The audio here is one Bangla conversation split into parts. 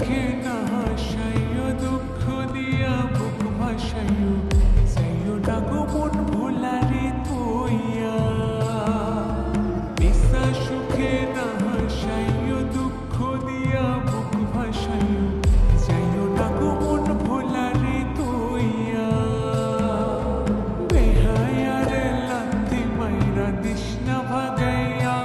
সুখে না হাসাইও দুঃখ দিয়া বুক ভাসাইও যাইও না গো মন ভোলারে তুইয়া নিশা সুখে না হাসাইও দুঃখ দিয়া বুক ভাসাইও যাইও না গো মন ভোলারে তুইয়া বেহায়ারে লাথি মাইরা দিস না ভাগাইয়া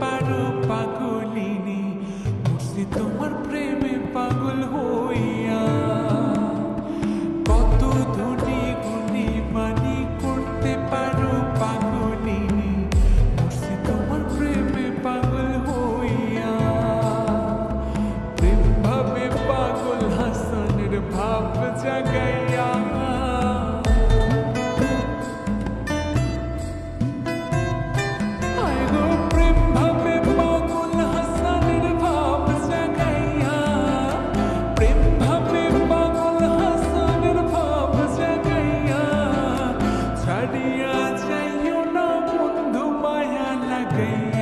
পারো পাগলিনী মুর্শি তোমার প্রেমে পাগল হইয়া কত ধনী গুণী মানি করতে পারো পাগলিনী মুর্শি তোমার প্রেমে পাগল হইয়া প্রেম ভাবে পাগল হাসানের ভাব জাগাইয়া ছাড়িয়া যাইও না বন্ধু মায়া লাগাইয়া